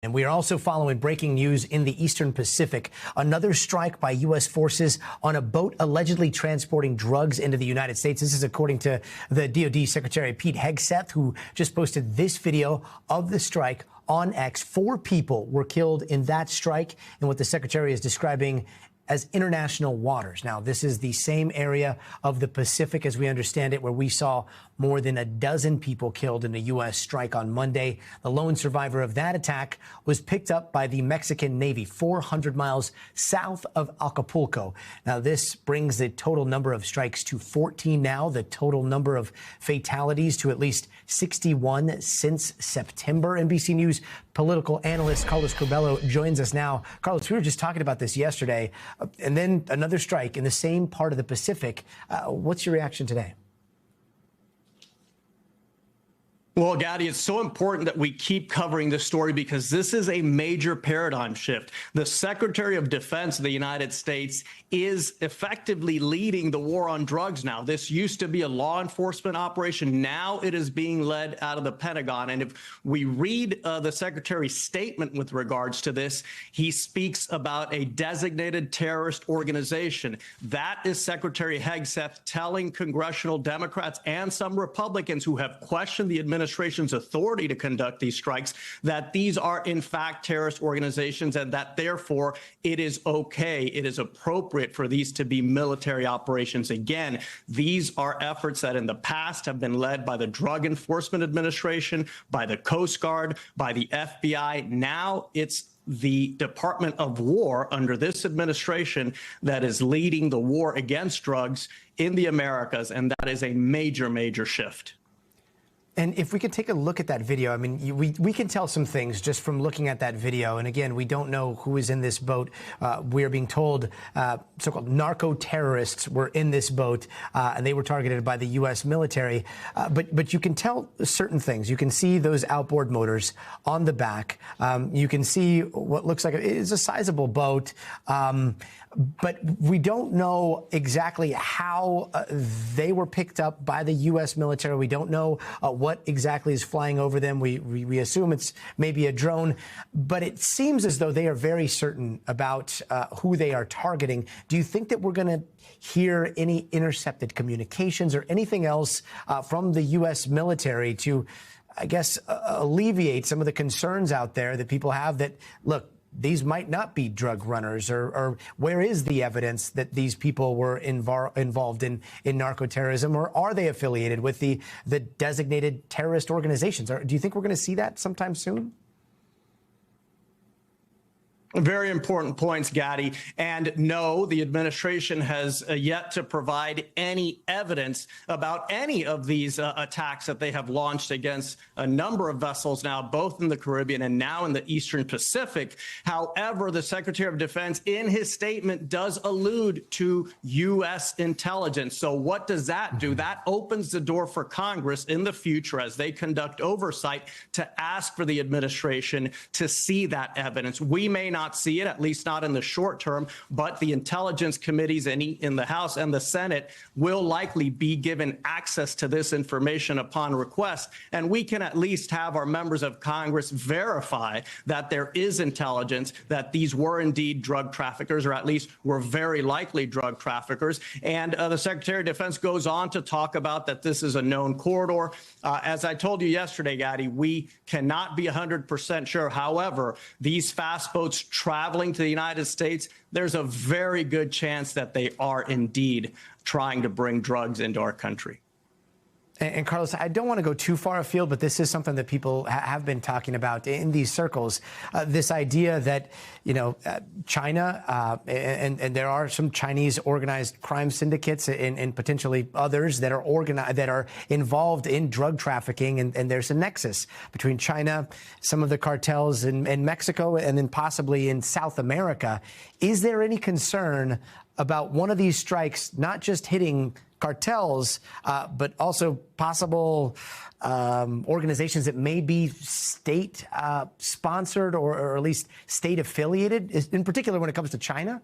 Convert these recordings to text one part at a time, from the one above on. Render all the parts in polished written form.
And we are also following breaking news in the Eastern Pacific. Another strike by U.S. forces on a boat allegedly transporting drugs into the United States. This is according to the DoD Secretary Pete Hegseth, who just posted this video of the strike on X. 4 people were killed in that strike in what the Secretary is describing as international waters. Now, this is the same area of the Pacific, as we understand it, where we saw more than a dozen people killed in a U.S. strike on Monday. The lone survivor of that attack was picked up by the Mexican Navy 400 miles south of Acapulco. Now, this brings the total number of strikes to 14 now, the total number of fatalities to at least 61 since September. NBC News political analyst Carlos Curbelo joins us now. Carlos, we were just talking about this yesterday, and then another strike in the same part of the Pacific. What's your reaction today? Well, Gadi, it's so important that we keep covering this story because this is a major paradigm shift. The Secretary of Defense of the United States is effectively leading the war on drugs now. This used to be a law enforcement operation. Now it is being led out of the Pentagon. And if we read the Secretary's statement with regards to this, he speaks about a designated terrorist organization. That is Secretary Hegseth telling congressional Democrats and some Republicans who have questioned the administration's authority to conduct these strikes that these are in fact terrorist organizations and that therefore it is okay, it is appropriate for these to be military operations. Again, these are efforts that in the past have been led by the Drug Enforcement Administration, by the Coast Guard, by the FBI. Now it's the Department of War under this administration that is leading the war against drugs in the Americas, and that is a major, major shift. And if we could take a look at that video, I mean, we can tell some things just from looking at that video. And again, we don't know who is in this boat. We're being told so-called narco-terrorists were in this boat, and they were targeted by the U.S. military. But you can tell certain things. You can see those outboard motors on the back. You can see what looks like it's a sizable boat. But we don't know exactly how they were picked up by the U.S. military. We don't know what exactly is flying over them. We assume it's maybe a drone, but it seems as though they are very certain about who they are targeting. Do you think that we're going to hear any intercepted communications or anything else from the U.S. military to, I guess, alleviate some of the concerns out there that people have that, look, these might not be drug runners, or where is the evidence that these people were involved in narco-terrorism, or are they affiliated with the designated terrorist organizations? Do you think we're going to see that sometime soon? Very important points, Gadi. And no, the administration has yet to provide any evidence about any of these attacks that they have launched against a number of vessels now, both in the Caribbean and now in the Eastern Pacific. However, the Secretary of Defense in his statement does allude to U.S. intelligence. So what does that do? That opens the door for Congress in the future as they conduct oversight to ask for the administration to see that evidence. We may not see it, at least not in the short term, but the intelligence committees in the House and the Senate will likely be given access to this information upon request. And we can at least have our members of Congress verify that there is intelligence that these were indeed drug traffickers, or at least were very likely drug traffickers. And the Secretary of Defense goes on to talk about that this is a known corridor. As I told you yesterday, Gadi, we cannot be 100% sure. However, these fast boats traveling to the United States, there's a very good chance that they are indeed trying to bring drugs into our country. And Carlos, I don't want to go too far afield, but this is something that people have been talking about in these circles. This idea that, you know, China and there are some Chinese organized crime syndicates and potentially others that are involved in drug trafficking, and there's a nexus between China, some of the cartels in Mexico, and then possibly in South America. Is there any concern about one of these strikes not just hitting cartels, but also possible organizations that may be state sponsored or at least state affiliated, in particular when it comes to China?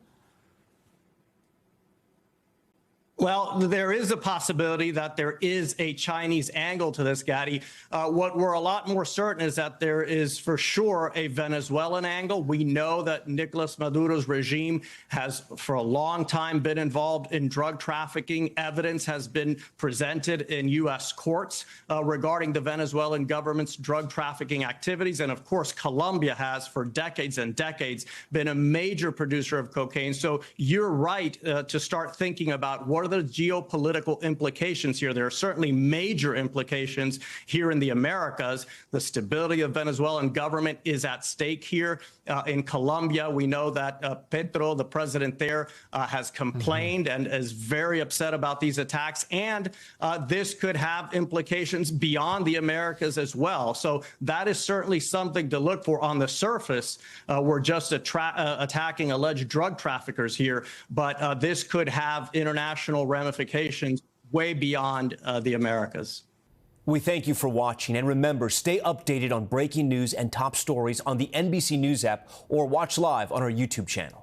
Well, there is a possibility that there is a Chinese angle to this, Gadi. What we're a lot more certain is that there is for sure a Venezuelan angle. We know that Nicolas Maduro's regime has for a long time been involved in drug trafficking. Evidence has been presented in U.S. courts regarding the Venezuelan government's drug trafficking activities. And of course, Colombia has for decades and decades been a major producer of cocaine. So you're right to start thinking about what are the geopolitical implications here. There are certainly major implications here in the Americas. The stability of Venezuelan government is at stake here. In Colombia, we know that Petro, the president there, has complained and is very upset about these attacks. And this could have implications beyond the Americas as well. So that is certainly something to look for. On the surface, we're just attacking alleged drug traffickers here, but this could have international ramifications way beyond the Americas. We thank you for watching, and remember, stay updated on breaking news and top stories on the NBC News app or watch live on our YouTube channel.